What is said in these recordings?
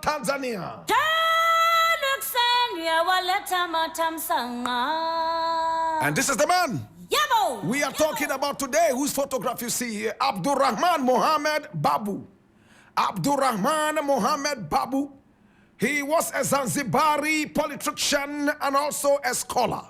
Tanzania. And this is the man we are talking about today, whose photograph you see here, Abdulrahman Mohamed Babu. Abdulrahman Mohamed Babu. He was a Zanzibari politician and also a scholar.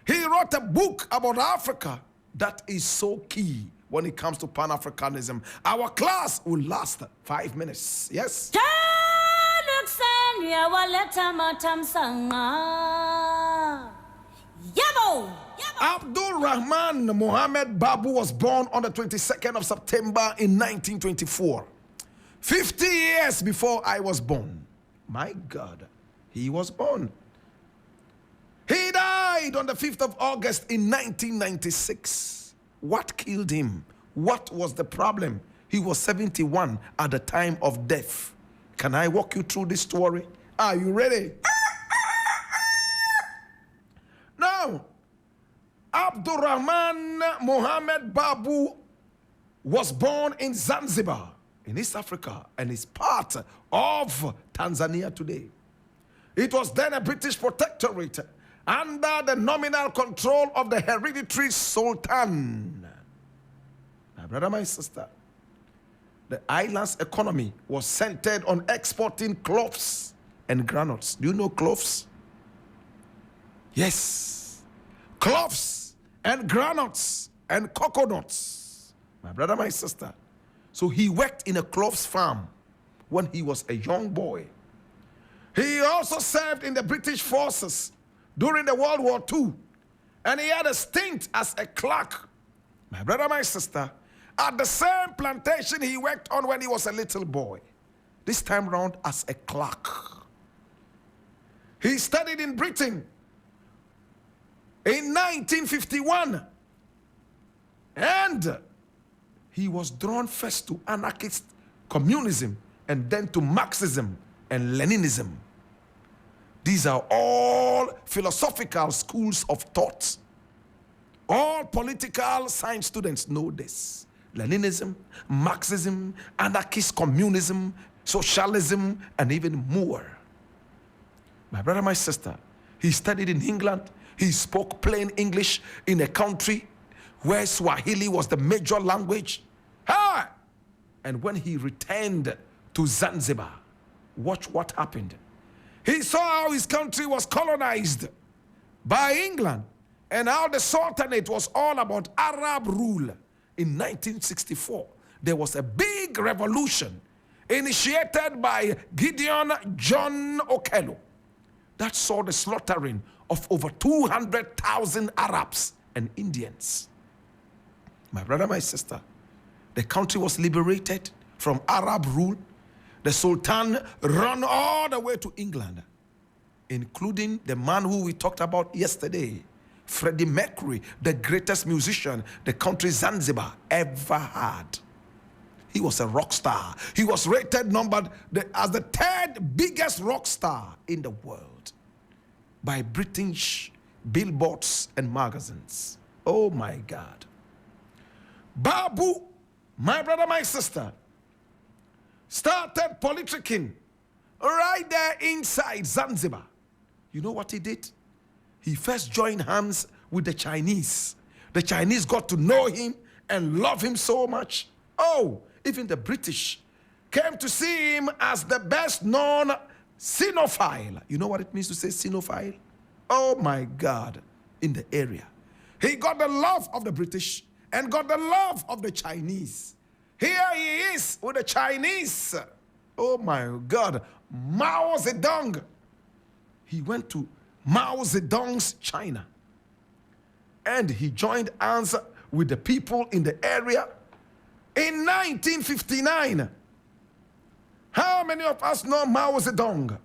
He wrote a book about Africa that is so key when it comes to Pan-Africanism. Our class will last 5 minutes. Yes? Abdulrahman Mohamed Babu was born on the 22nd of September in 1924. 50 years before I was born. My God, he was born. He died on the 5th of August in 1996. What killed him? What was the problem? He was 71 at the time of death. Can I walk you through this story? Are you ready? Now, Abdulrahman Mohamed Babu was born in Zanzibar, in East Africa, and is part of Tanzania today. It was then a British protectorate under the nominal control of the hereditary Sultan. My brother, my sister, the island's economy was centered on exporting cloves and granules. Do you know cloves? Yes. Cloves and granules and coconuts. My brother, my sister. So he worked in a cloves farm when he was a young boy. He also served in the British forces during the World War II. And he had a stint as a clerk. My brother, my sister, at the same plantation he worked on when he was a little boy. This time round as a clerk. He studied in Britain in 1951. And he was drawn first to anarchist communism and then to Marxism and Leninism. These are all philosophical schools of thought. All political science students know this. Leninism, Marxism, anarchist communism, socialism, and even more. My brother, my sister, he studied in England. He spoke plain English in a country where Swahili was the major language. And when he returned to Zanzibar, watch what happened. He saw how his country was colonized by England and how the Sultanate was all about Arab rule. In 1964, there was a big revolution initiated by Gideon John Okello that saw the slaughtering of over 200,000 Arabs and Indians. My brother, my sister, the country was liberated from Arab rule. The Sultan ran all the way to England, including the man who we talked about yesterday, Freddie Mercury, the greatest musician the country Zanzibar ever had. He was a rock star. He was rated as the 3rd biggest rock star in the world by British billboards and magazines. Oh my God. Babu, my brother, my sister, started politicking right there inside Zanzibar. You know what he did? He first joined hands with the Chinese. The Chinese got to know him and love him so much. Oh, even the British came to see him as the best known Sinophile. You know what it means to say Sinophile? Oh my God, in the area. He got the love of the British and got the love of the Chinese. Here he is with the Chinese. Oh my God, Mao Zedong. He went to Mao Zedong's China. And he joined hands with the people in the area in 1959. How many of us know Mao Zedong?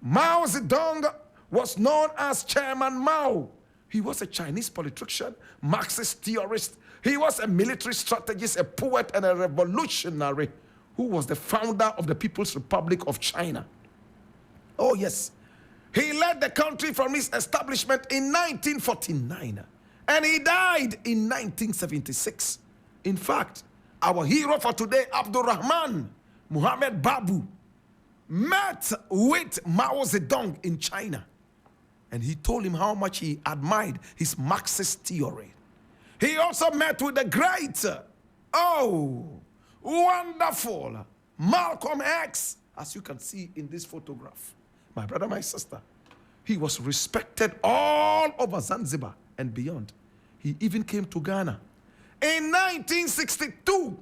Mao Zedong was known as Chairman Mao. He was a Chinese politician, Marxist theorist. He was a military strategist, a poet, and a revolutionary who was the founder of the People's Republic of China. Oh yes. He led the country from its establishment in 1949, and he died in 1976. In fact, our hero for today, Abdulrahman Mohamed Babu, met with Mao Zedong in China. And he told him how much he admired his Marxist theory. He also met with the great, wonderful Malcolm X, as you can see in this photograph. My brother, my sister, he was respected all over Zanzibar and beyond. He even came to Ghana in 1962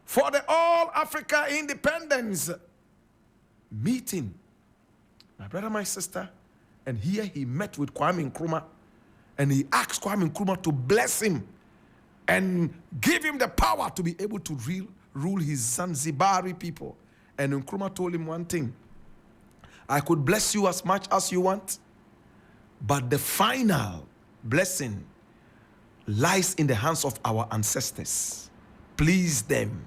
for the All Africa Independence meeting. My brother, my sister, and here he met with Kwame Nkrumah, and he asked Kwame Nkrumah to bless him and give him the power to be able to rule his Zanzibari people. And Nkrumah told him one thing: I could bless you as much as you want, but the final blessing lies in the hands of our ancestors. Please them.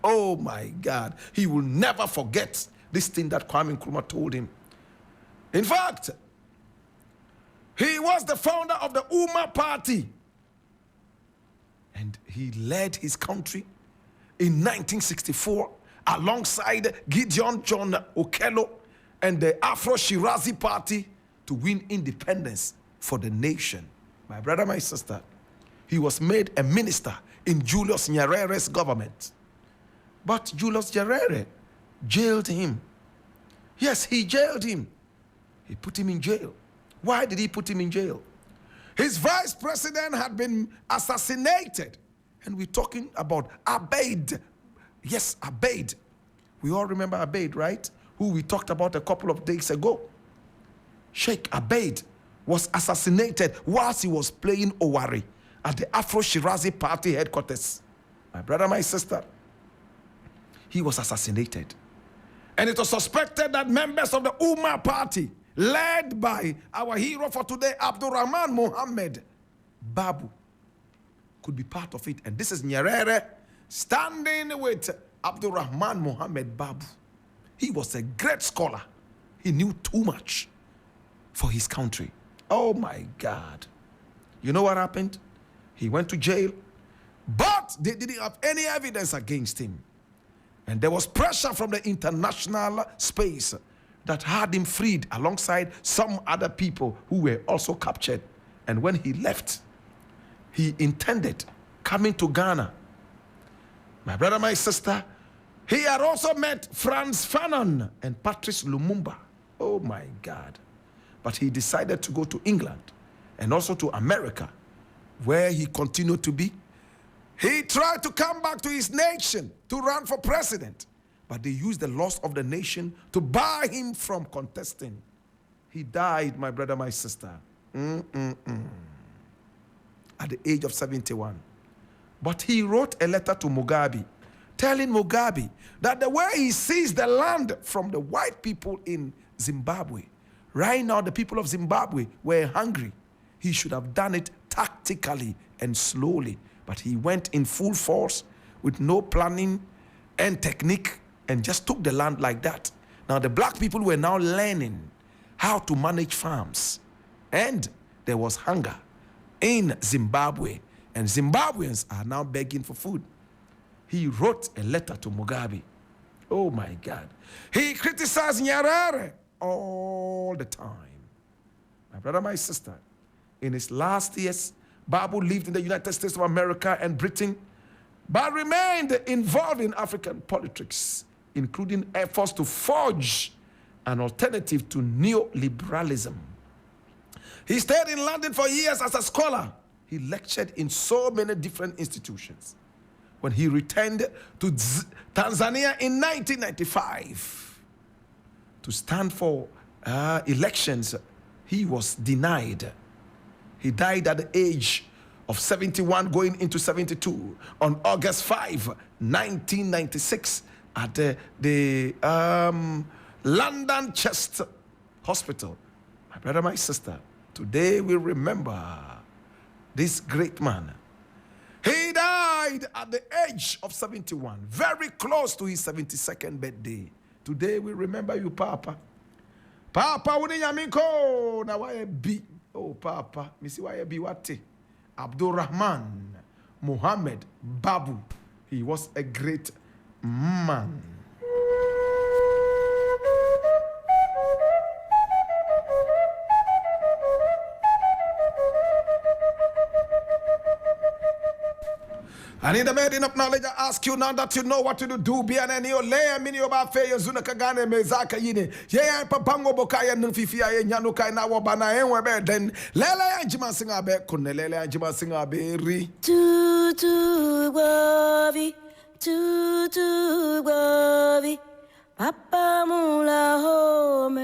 Oh my God. He will never forget this thing that Kwame Nkrumah told him. In fact, he was the founder of the Umma Party. And he led his country in 1964 alongside Gideon John Okello and the Afro-Shirazi Party to win independence for the nation. My brother, my sister, he was made a minister in Julius Nyerere's government. But Julius Nyerere jailed him. Yes, he jailed him. He put him in jail. Why did he put him in jail? His vice president had been assassinated. And we're talking about Abeid. Yes, Abeid. We all remember Abeid, right? Who we talked about a couple of days ago. Sheikh Abeid was assassinated whilst he was playing Owari at the Afro-Shirazi Party headquarters. My brother, my sister, he was assassinated. And it was suspected that members of the Umma Party, led by our hero for today, Abdulrahman Mohamed Babu, could be part of it. And this is Nyerere standing with Abdulrahman Mohamed Babu. He was a great scholar. He knew too much for his country. Oh my God. You know what happened? He went to jail, but they didn't have any evidence against him. And there was pressure from the international space that had him freed alongside some other people who were also captured. And when he left, he intended coming to Ghana. My brother, my sister, he had also met Frantz Fanon and Patrice Lumumba. Oh my God. But he decided to go to England and also to America, where he continued to be. He tried to come back to his nation to run for president, but they used the loss of the nation to bar him from contesting. He died, my brother, my sister, at the age of 71. But he wrote a letter to Mugabe, telling Mugabe that the way he sees the land from the white people in Zimbabwe, right now the people of Zimbabwe were hungry. He should have done it tactically and slowly, but he went in full force with no planning and technique and just took the land like that. Now the black people were now learning how to manage farms, and there was hunger in Zimbabwe, and Zimbabweans are now begging for food. He wrote a letter to Mugabe. Oh my God. He criticized Nyerere all the time. My brother, my sister, in his last years, Babu lived in the United States of America and Britain, but remained involved in African politics, including efforts to forge an alternative to neoliberalism. He stayed in London for years as a scholar. He lectured in so many different institutions. When he returned to Tanzania in 1995 to stand for elections, he was denied. He died at the age of 71, going into 72, on August 5, 1996, at the London Chest Hospital. My brother, my sister, today we remember this great man. He died at the age of 71, very close to his 72nd birthday. Today we remember you, Papa. Papa, Yaminko, na why be? Oh, Papa, Missy, why be what? Abdulrahman Mohamed Babu. He was a great man. I need a meeting of knowledge. I ask you now that you know what to do. Be an any lay mini about fair Zuna Kagane Mezaka Yine. Yea, Papango Bokaya Nufifia Yanuka na Wabana and then Lele and Jima Singer Be Kunele and Jima Singer Berry. To Bobby, Papa Mula home.